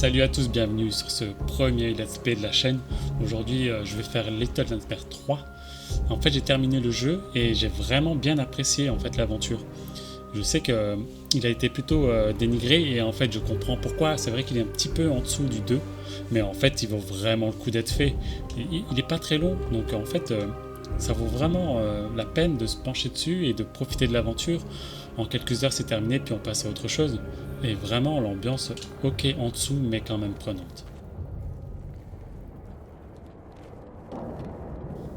Salut à tous, bienvenue sur ce premier let's play de la chaîne. Aujourd'hui je vais faire Little Nightmares 3. En fait j'ai terminé le jeu et j'ai vraiment bien apprécié en fait l'aventure. Je sais que il a été plutôt dénigré et en fait je comprends pourquoi. C'est vrai qu'il est un petit peu en dessous du 2, mais en fait il vaut vraiment le coup d'être fait. Il est pas très long, donc en fait ça vaut vraiment la peine de se pencher dessus et de profiter de l'aventure. En quelques heures c'est terminé, puis on passe à autre chose. Et vraiment l'ambiance, ok en dessous, mais quand même prenante.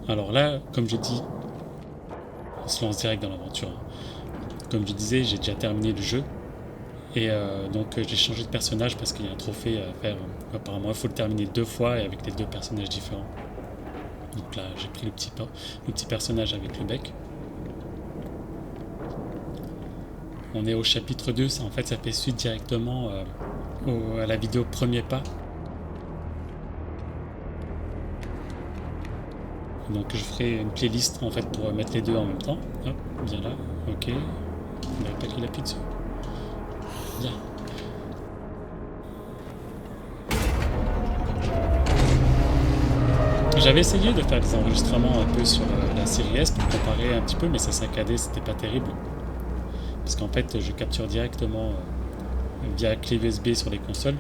Alors là, comme je dis, on se lance direct dans l'aventure. Comme je disais, j'ai déjà terminé le jeu. Et donc j'ai changé de personnage parce qu'il y a un trophée à faire. Apparemment, il faut le terminer 2 fois et avec les 2 personnages différents. Donc là, j'ai pris le petit personnage avec le bec. On est au chapitre 2, ça, en fait ça fait suite directement à la vidéo premier pas. Donc je ferai une playlist en fait pour mettre les deux en même temps. Hop, viens là, ok. Je me rappelle qu'il appuie dessus. Viens. J'avais essayé de faire des enregistrements un peu sur la série S pour comparer un petit peu, mais ça saccadait, c'était pas terrible. Parce qu'en fait je capture directement via clé USB sur les consoles.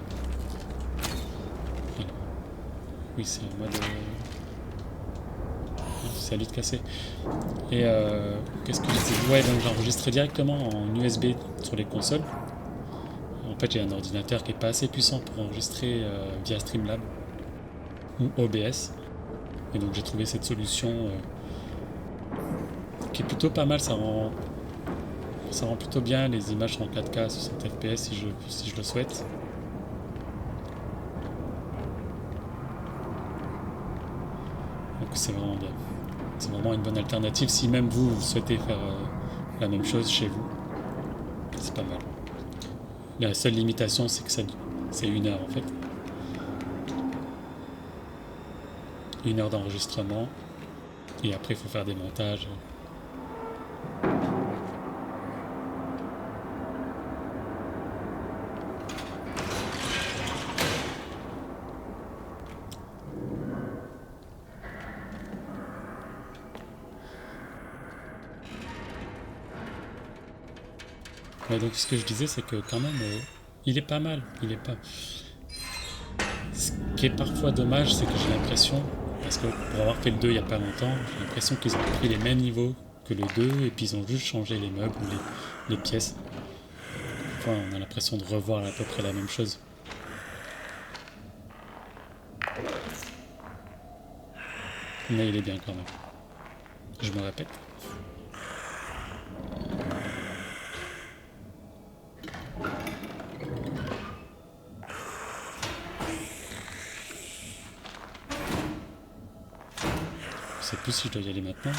Alors, oui, c'est en mode. C'est à lui de casser. Et qu'est-ce que je disais? Ouais, donc j'enregistre directement en USB sur les consoles. En fait, j'ai un ordinateur qui est pas assez puissant pour enregistrer via Streamlab ou OBS. Et donc j'ai trouvé cette solution qui est plutôt pas mal. Ça rend plutôt bien. Les images sont en 4K, 60 fps si je le souhaite. Donc c'est vraiment bien. C'est vraiment une bonne alternative si même vous souhaitez faire la même chose chez vous. C'est pas mal. La seule limitation, c'est que c'est 1 heure en fait. 1 heure d'enregistrement. Et après, il faut faire des montages. Ouais, donc ce que je disais, c'est que quand même, il est pas mal. Il est pas. Ce qui est parfois dommage, c'est que j'ai l'impression, parce que pour avoir fait le 2 il y a pas longtemps, j'ai l'impression qu'ils ont pris les mêmes niveaux que le 2 et puis ils ont juste changé les meubles ou les pièces. Enfin, on a l'impression de revoir à peu près la même chose. Mais il est bien quand même. Je me répète. Je sais plus si je dois y aller maintenant.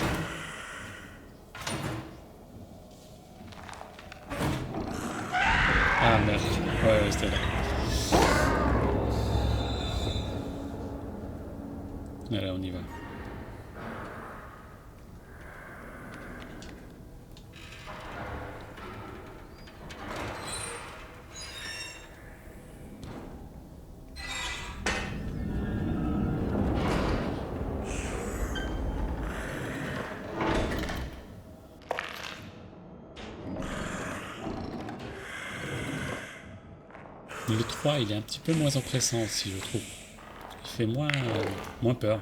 Ah merde. Ouais, c'était là. Voilà, on y va. Mais le 3, il est un petit peu moins oppressant aussi, je trouve. Il fait moins peur.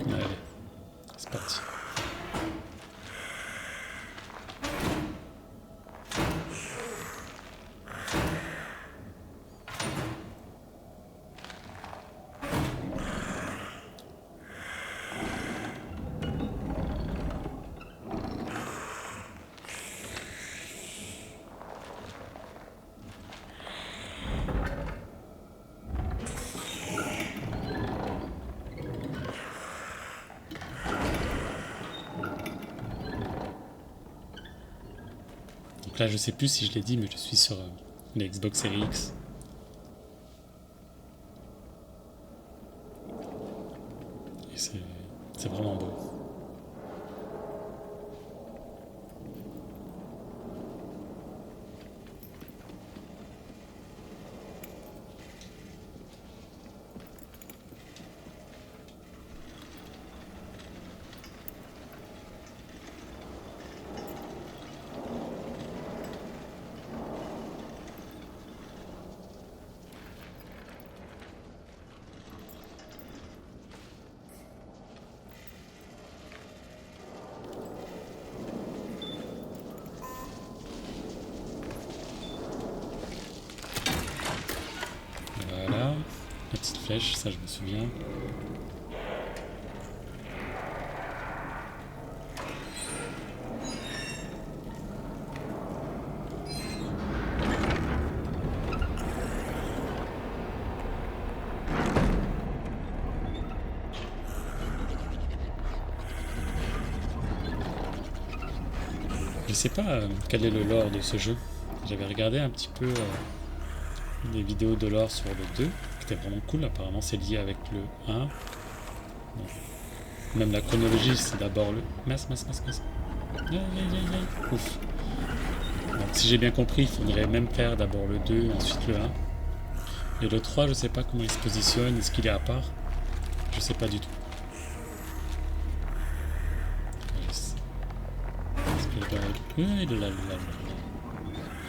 Allez, c'est parti. Donc là, je sais plus si je l'ai dit, mais je suis sur la Xbox Series X. Et c'est vraiment beau. flèches, ça je me souviens. Je sais pas quel est le lore de ce jeu. J'avais regardé un petit peu des vidéos de lore sur le 2, qui était vraiment cool. Apparemment, c'est lié avec le 1. Bon. Même la chronologie, c'est d'abord le. Mince. Aïe. Ouf. Donc, si j'ai bien compris, il faudrait même faire d'abord le 2, ensuite le 1. Et le 3, je sais pas comment il se positionne, est-ce qu'il est à part? Je sais pas du tout.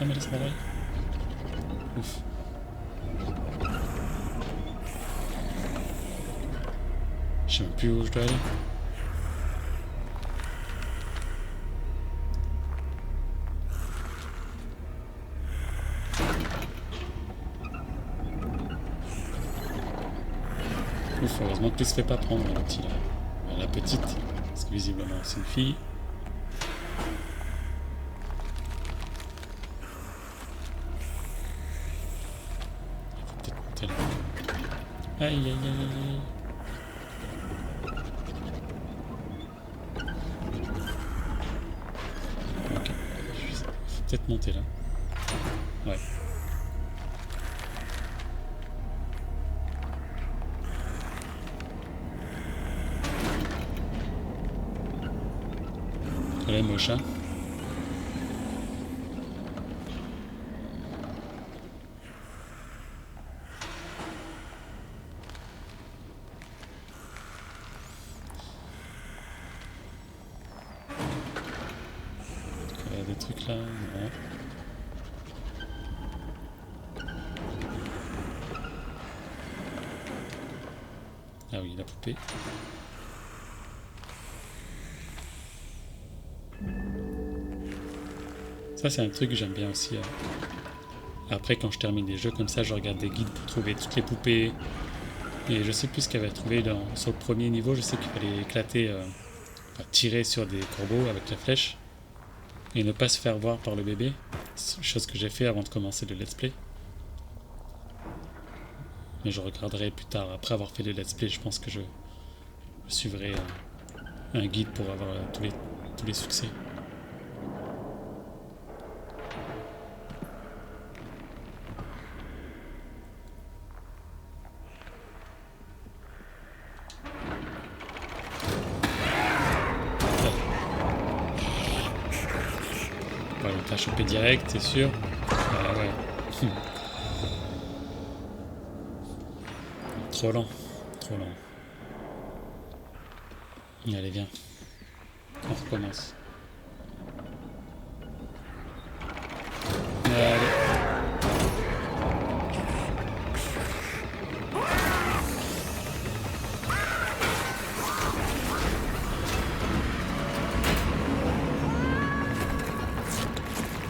Ah mais laisse-moi aller. Ouf. Je sais même plus où je dois aller. Ouf, heureusement que tu se fait pas prendre la petite, la petite, parce que visiblement c'est une fille. Aïe. Ok. Faut peut-être monter là. Ouais. Elle est moche, hein. Il y a des trucs là, non. Ah oui, la poupée. Ça c'est un truc que j'aime bien aussi. Après quand je termine des jeux comme ça, je regarde des guides pour trouver toutes les poupées. Et je sais plus ce qu'il y avait trouvé sur le premier niveau. Je sais qu'il fallait éclater, enfin, tirer sur des corbeaux avec la flèche. Et ne pas se faire voir par le bébé. Chose que j'ai fait avant de commencer le let's play. Mais je regarderai plus tard. Après avoir fait le let's play, je pense que je suivrai un guide pour avoir tous les succès. Voilà, on t'a chopé direct, c'est sûr. Ah ouais. Trop lent. Allez, viens. On recommence. Allez.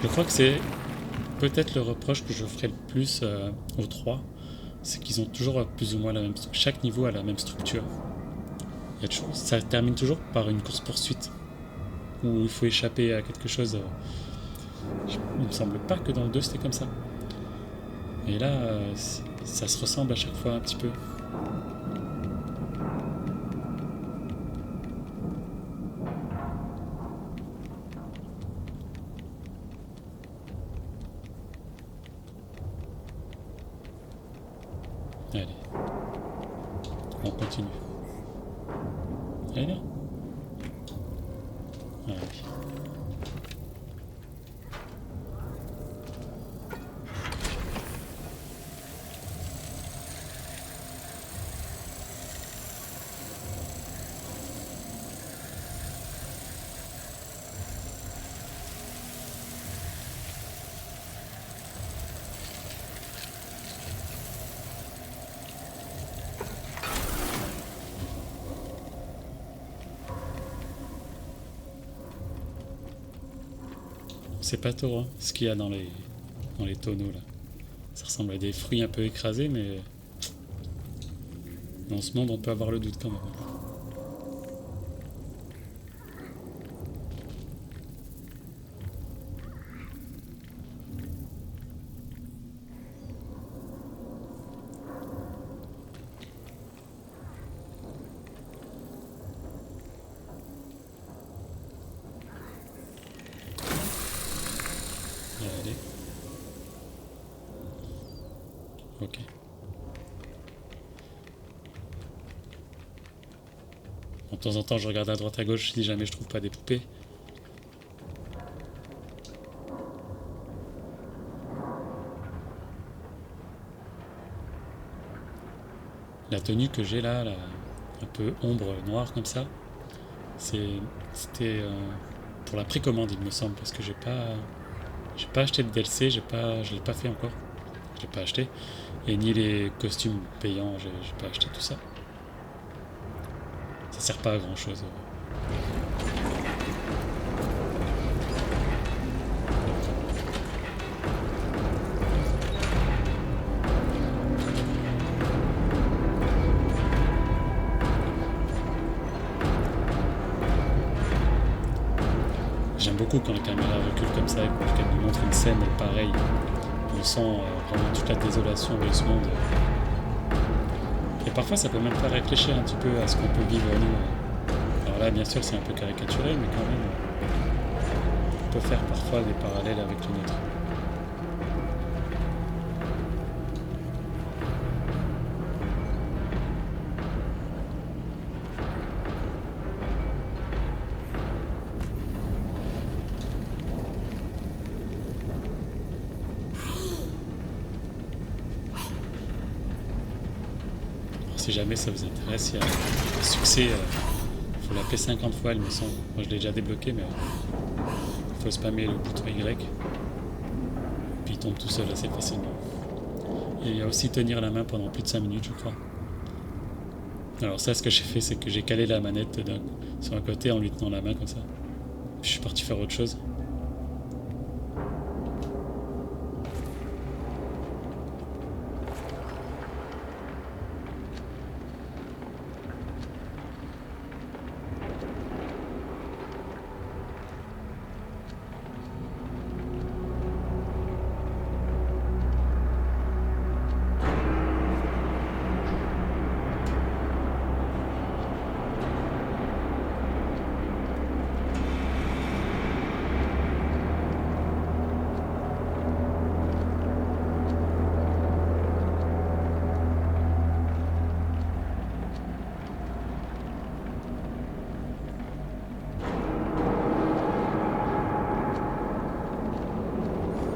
Je crois que c'est peut-être le reproche que je ferai le plus aux 3, c'est qu'ils ont toujours plus ou moins la même structure. Chaque niveau a la même structure. Ça termine toujours par une course-poursuite où il faut échapper à quelque chose. Il me semble pas que dans le 2 c'était comme ça. Et là, ça se ressemble à chaque fois un petit peu. Allez. On continue. Allez, là. Allez. C'est pas trop hein, ce qu'il y a dans les tonneaux là. Ça ressemble à des fruits un peu écrasés, mais Dans ce monde, on peut avoir le doute quand même. Allez. Ok. Bon, de temps en temps, je regarde à droite à gauche si jamais je trouve pas des poupées. La tenue que j'ai là, un peu ombre noire comme ça, c'était pour la précommande, il me semble, parce que j'ai pas acheté le DLC, je l'ai pas fait encore, je l'ai pas acheté, et ni les costumes payants, j'ai pas acheté tout ça. Ça sert pas à grand chose. J'aime beaucoup quand la caméra recule comme ça et qu'elle nous montre une scène pareille. On sent vraiment toute la désolation de ce monde. Et parfois, ça peut même faire réfléchir un petit peu à ce qu'on peut vivre nous. Alors là, bien sûr, c'est un peu caricaturé, mais quand même, on peut faire parfois des parallèles avec le nôtre. Alors, si jamais ça vous intéresse, il y a un succès. Il faut l'appeler 50 fois, il me semble. Moi, je l'ai déjà débloqué, mais il faut spammer le bouton Y. Puis il tombe tout seul assez facilement. Et il y a aussi tenir la main pendant plus de 5 minutes, je crois. Alors ça, ce que j'ai fait, c'est que j'ai calé la manette sur un côté en lui tenant la main comme ça. Puis je suis parti faire autre chose.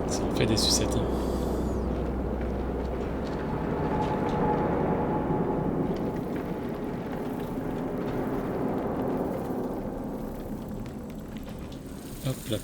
Ça en fait des sucettes. Hein. Hop là.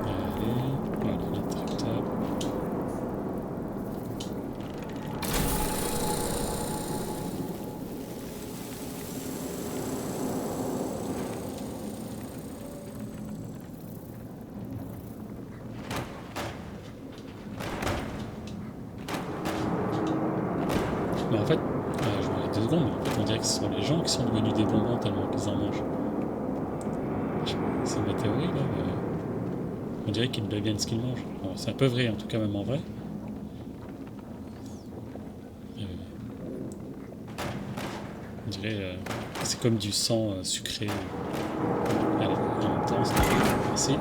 Allez, voilà, l'interrupteur. Mais en fait, je m'arrête 2 secondes, mais en fait, on dirait que ce sont les gens qui sont devenus des bonbons tellement qu'ils en mangent. C'est ma théorie là. On dirait qu'ils deviennent ce qu'ils mangent. Bon, c'est un peu vrai, en tout cas même en vrai. Euh, on dirait que c'est comme du sang sucré. Allez, en même temps, c'est facile.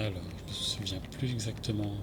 Alors, je me souviens plus exactement.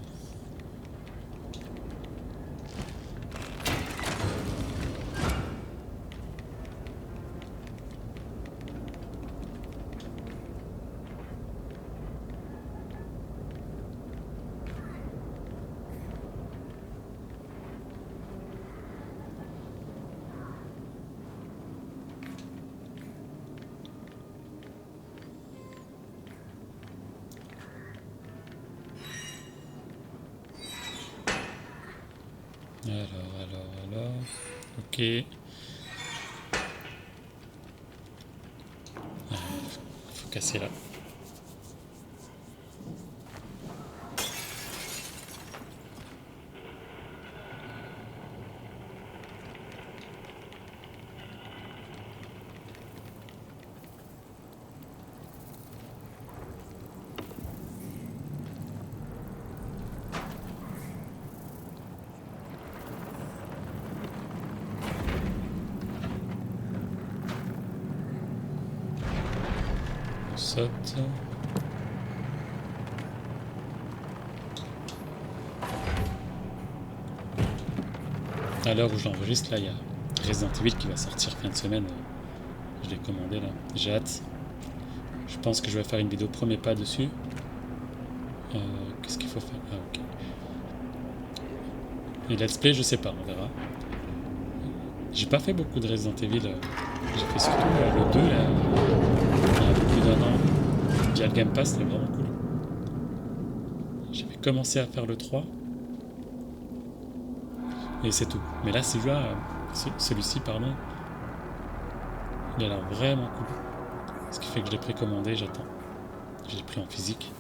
Alors. Ok. Faut casser là. On saute. À l'heure où je l'enregistre, là, il y a Resident Evil qui va sortir fin de semaine. Je l'ai commandé là. J'ai hâte. Je pense que je vais faire une vidéo premier pas dessus. Qu'est-ce qu'il faut faire? Ah, ok. Et let's play, je sais pas, on verra. J'ai pas fait beaucoup de Resident Evil. J'ai fait surtout le 2 là, il y a un peu plus d'un an. Via le Game Pass, c'était vraiment cool. J'avais commencé à faire le 3. Et c'est tout. Mais là, celui-ci, pardon, il a l'air vraiment cool. Ce qui fait que je l'ai précommandé, j'attends. Je l'ai pris en physique.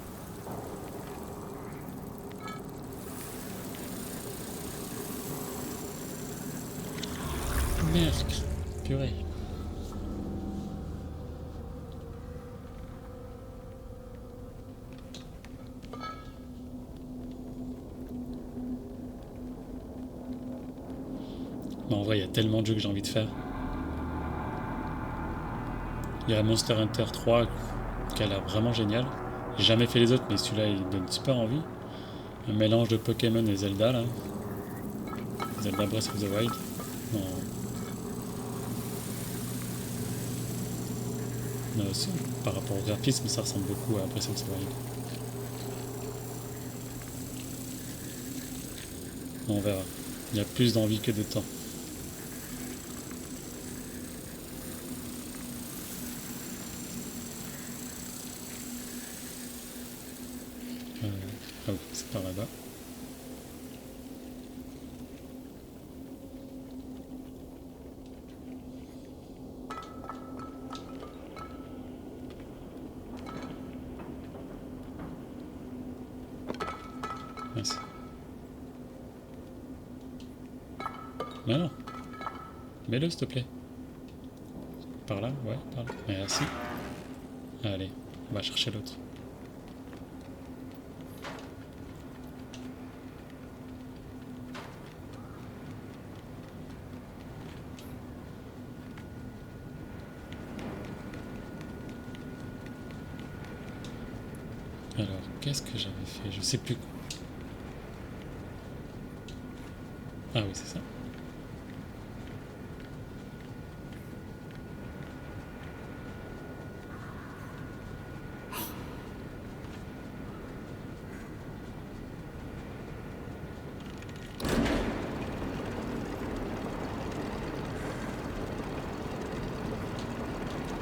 Merde, purée. Mais en vrai, il y a tellement de jeux que j'ai envie de faire. Il y a Monster Hunter 3 qui a l'air vraiment génial. J'ai jamais fait les autres, mais celui-là, il donne super envie. Un mélange de Pokémon et Zelda, là. Zelda Breath of the Wild. Non. Non, par rapport au graphisme, ça ressemble beaucoup à Breath of the Wild. On verra. Il y a plus d'envie que de temps. Ah oui, c'est par là-bas. Merci. Non. Mets-le, s'il te plaît. Par là? Ouais, par là. Merci. Allez, on va chercher l'autre. Alors, qu'est-ce que j'avais fait? Je sais plus. Ah oui, c'est ça.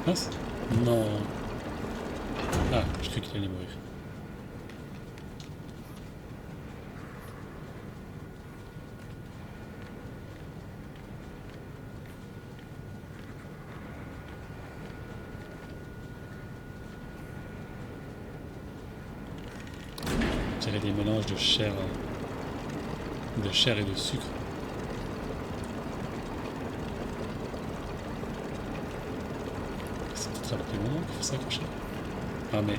Mince. Non. Ah, je croyais qu'il allait mourir. J'avais des mélanges de chair et de sucre. C'est peut-être avec le moment qu'il faut s'accrocher. Ah mais...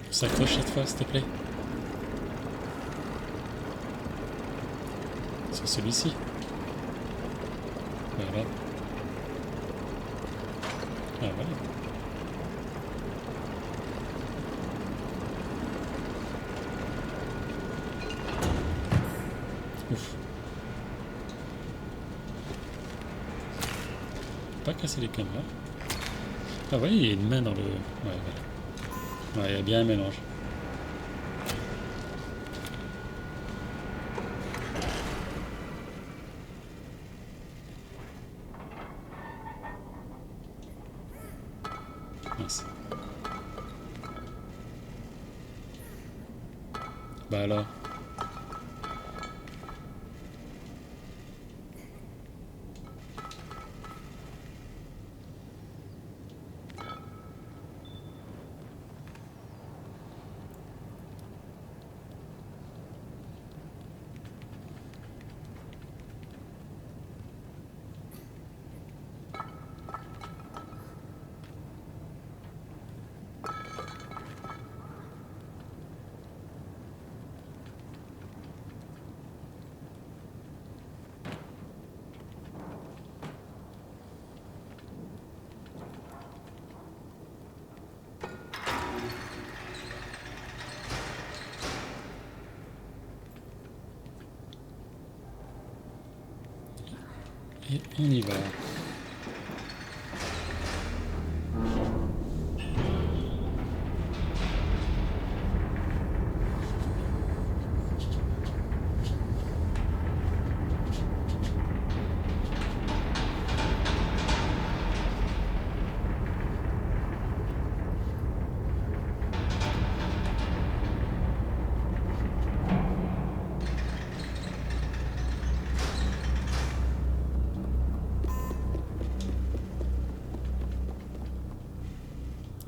On s'accroche cette fois, s'il te plaît. Sur celui-ci. Voilà. Ah voilà. Ouf. Pas casser les caméras. Ah ouais, il y a une main dans le... Ouais, voilà. Ouais, il y a bien un mélange. Mince. Bah alors. Et on y va.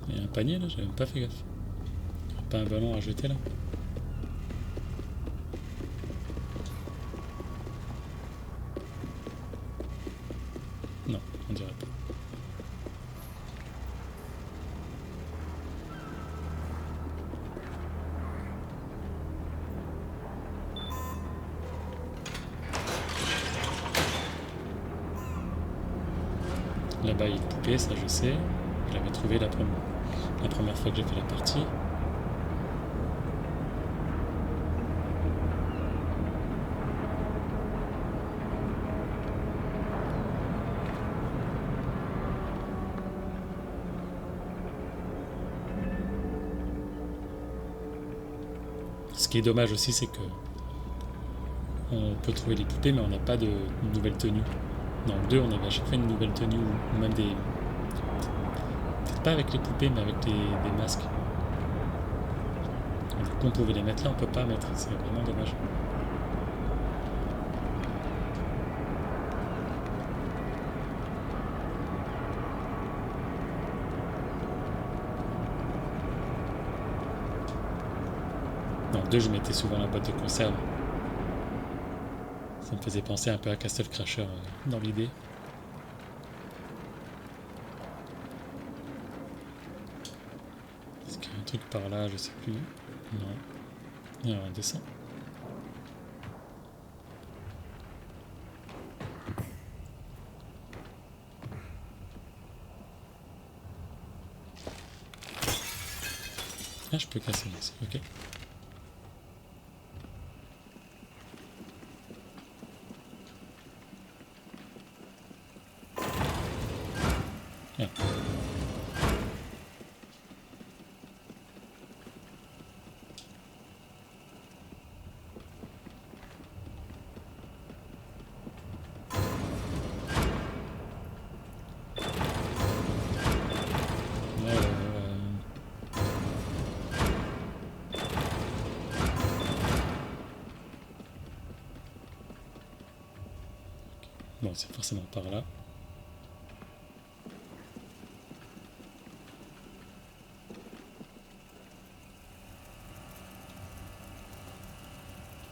Il y a un panier là, j'avais même pas fait gaffe. Pas un ballon à jeter là. Non, on dirait pas. Là-bas il y a une poupée, ça je sais. Je l'avais trouvé la première fois que j'ai fait la partie. Ce qui est dommage aussi, c'est que on peut trouver les poupées, mais on n'a pas de nouvelle tenue. Dans le 2, on avait à chaque fois une nouvelle tenue, ou même des... Peut-être pas avec les poupées, mais avec des masques. Du coup, on pouvait les mettre là, on peut pas mettre. C'est vraiment dommage. Dans le 2, je mettais souvent la boîte de conserve. Ça me faisait penser un peu à Castle Crasher dans l'idée. Est-ce qu'il y a un truc par là, je sais plus. Non. Il y a un dessin. Ah, je peux casser ici, ok. Ah. Bon, c'est forcément par là.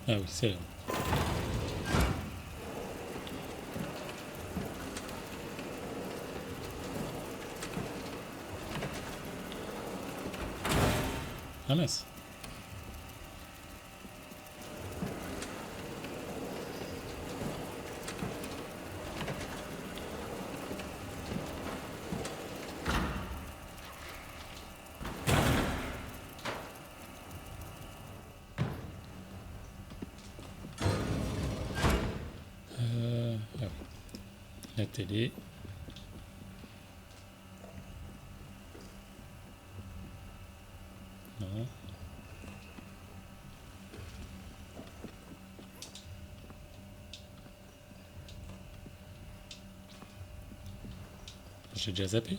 Ah oui, c'est là. Ah mince. La télé. Non. J'ai déjà zappé.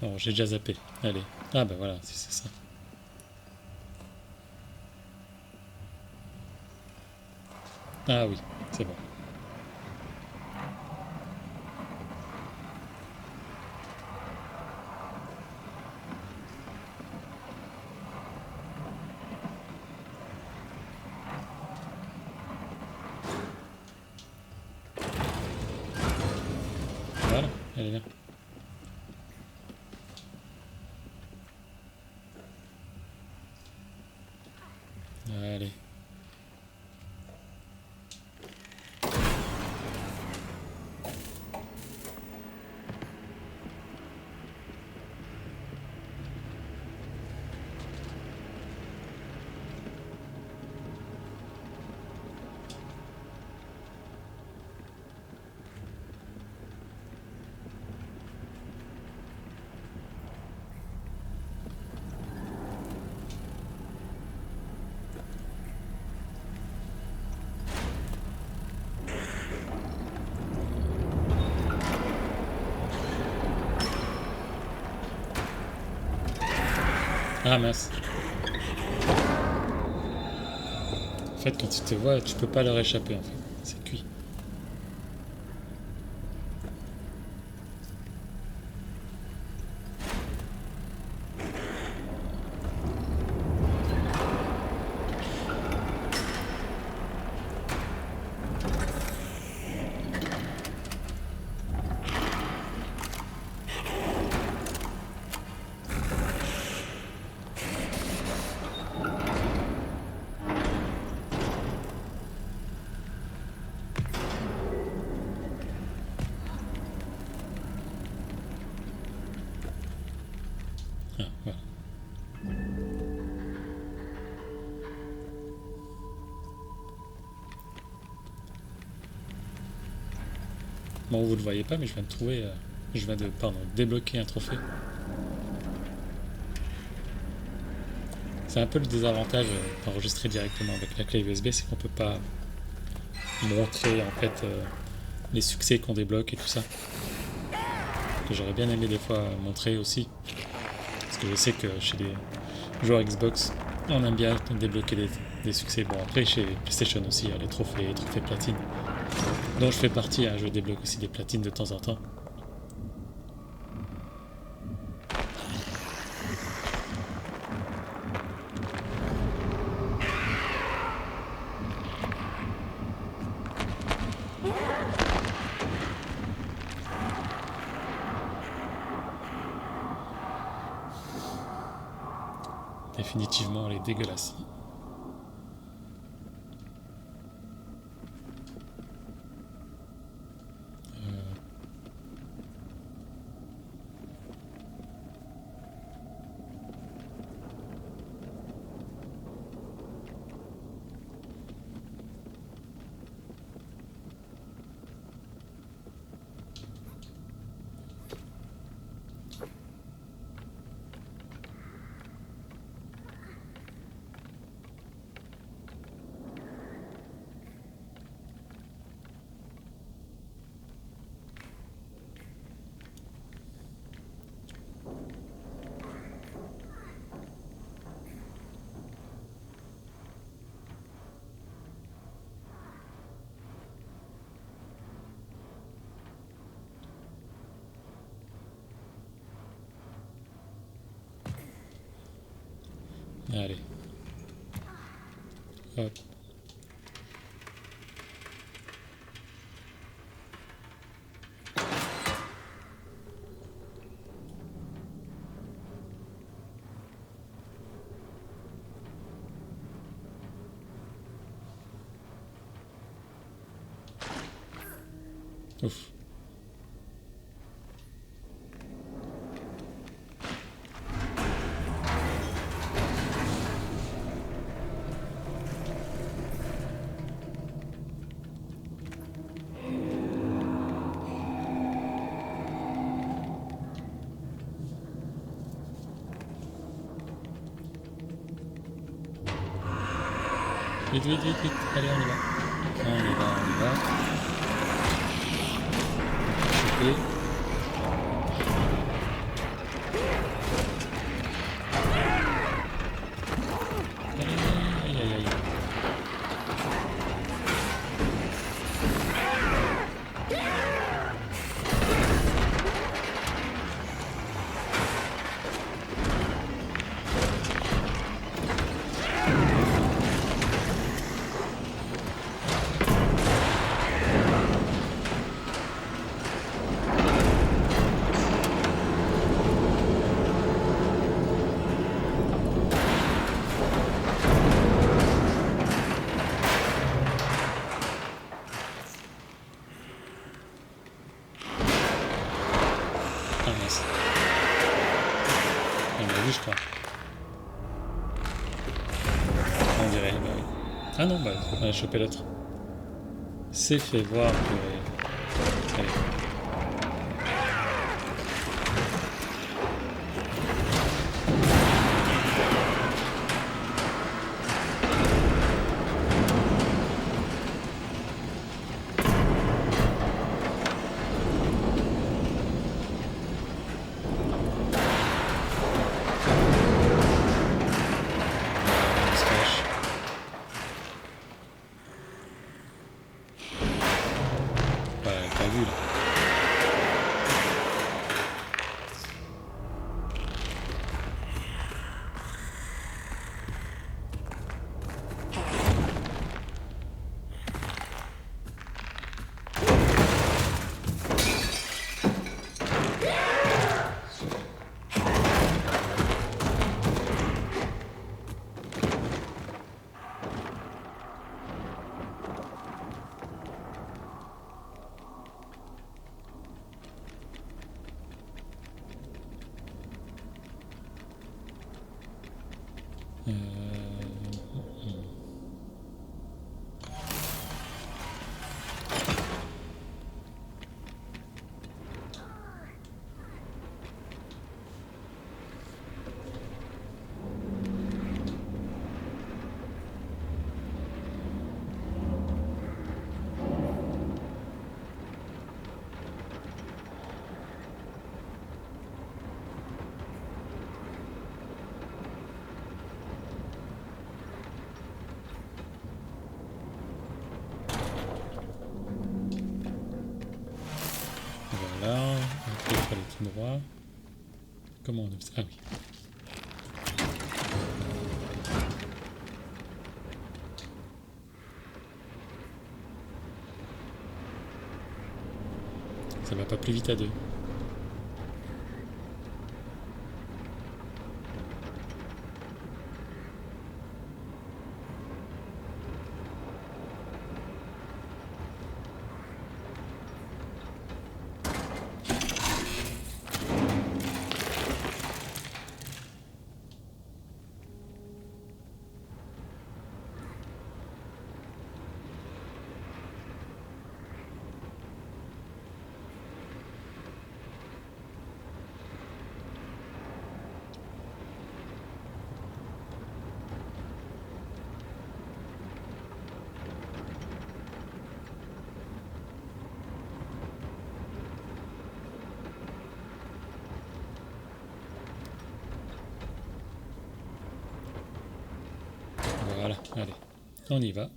Non, j'ai déjà zappé. Allez. Ah bah voilà, si c'est ça. Ah oui, c'est bon. Voilà, elle est là. Allez. Ah mince. En fait, quand tu te vois, tu peux pas leur échapper en fait. C'est cuit. Ah, voilà. Bon, vous le voyez pas, mais je viens de trouver. Je viens de, pardon, débloquer un trophée. C'est un peu le désavantage d'enregistrer directement avec la clé USB, c'est qu'on peut pas montrer en fait les succès qu'on débloque et tout ça. Que j'aurais bien aimé des fois montrer aussi. Parce que je sais que chez les joueurs Xbox, on aime bien débloquer des succès. Bon, après, chez PlayStation aussi, il y a les trophées platine. Dont je fais partie, hein, je débloque aussi des platines de temps en temps. Définitivement, elle est dégueulasse. Allez. Hop. Ouf. Vite, vite, vite, vite. Allez, on y va. On y va, on y va. Choper. Aïe, aïe, aïe. Ah mince. On l'a vu, je crois. On dirait, bah oui. Ah non, bah on a chopé l'autre. C'est fait voir que... Allez. On se cache. Bah, t'as vu là. Euh... Voilà, après il faut aller tout droit. Comment on observe? Ah oui. Ça va pas plus vite à deux. Voilà, allez, on y va.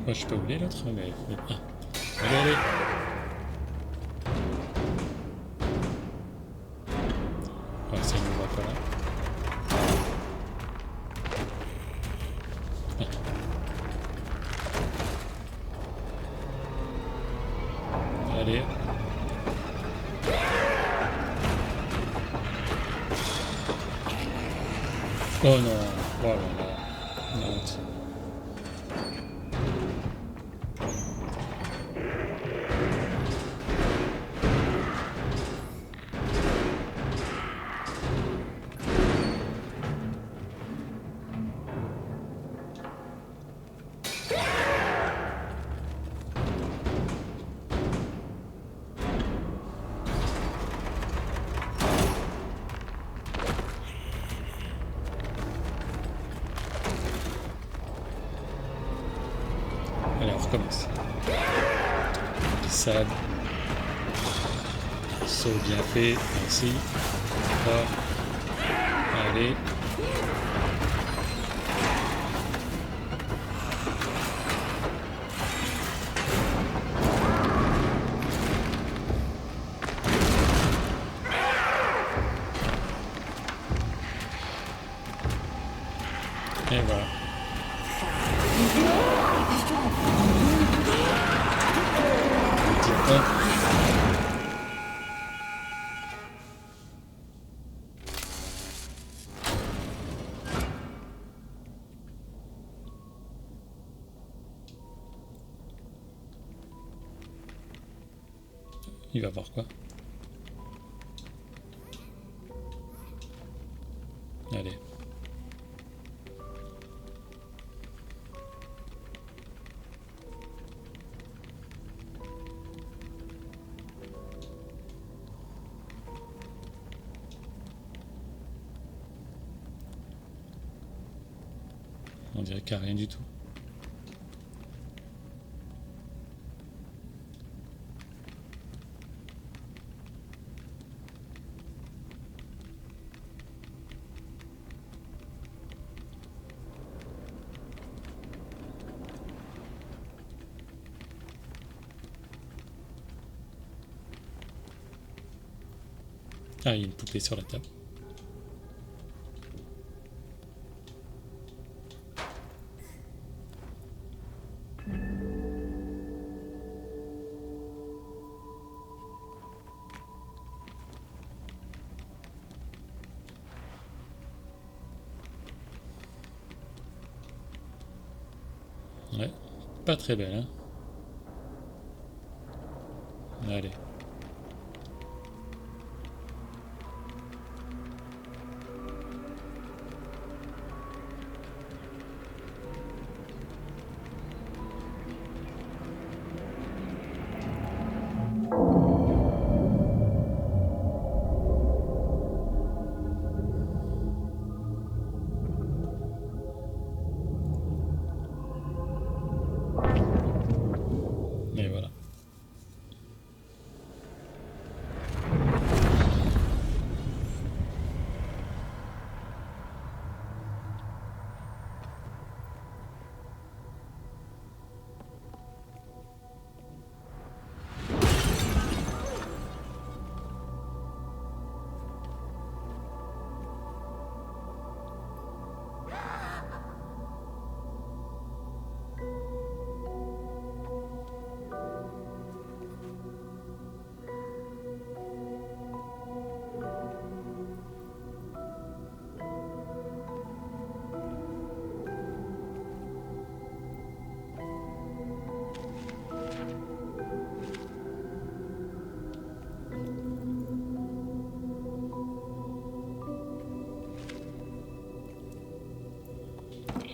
Ouais, je peux où aller l'autre, mais... Ah. Allez, allez. Ouais, ça ne me voit pas là. Ah. Allez. Oh non. Oh là là. La honte. Allez, on recommence. Glissade. Saut bien fait, merci. Encore. Allez. Et voilà. Petite pompe. Il va voir quoi? Allez. On dirait qu'il n'y a rien du tout. Ah, il y a une poupée sur la table. Ouais, pas très belle, hein. Allez. Et voilà.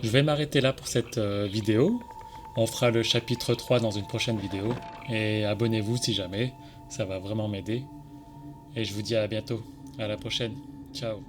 Je vais m'arrêter là pour cette vidéo. On fera le chapitre 3 dans une prochaine vidéo. Et abonnez-vous si jamais, ça va vraiment m'aider. Et je vous dis à bientôt. À la prochaine. Ciao.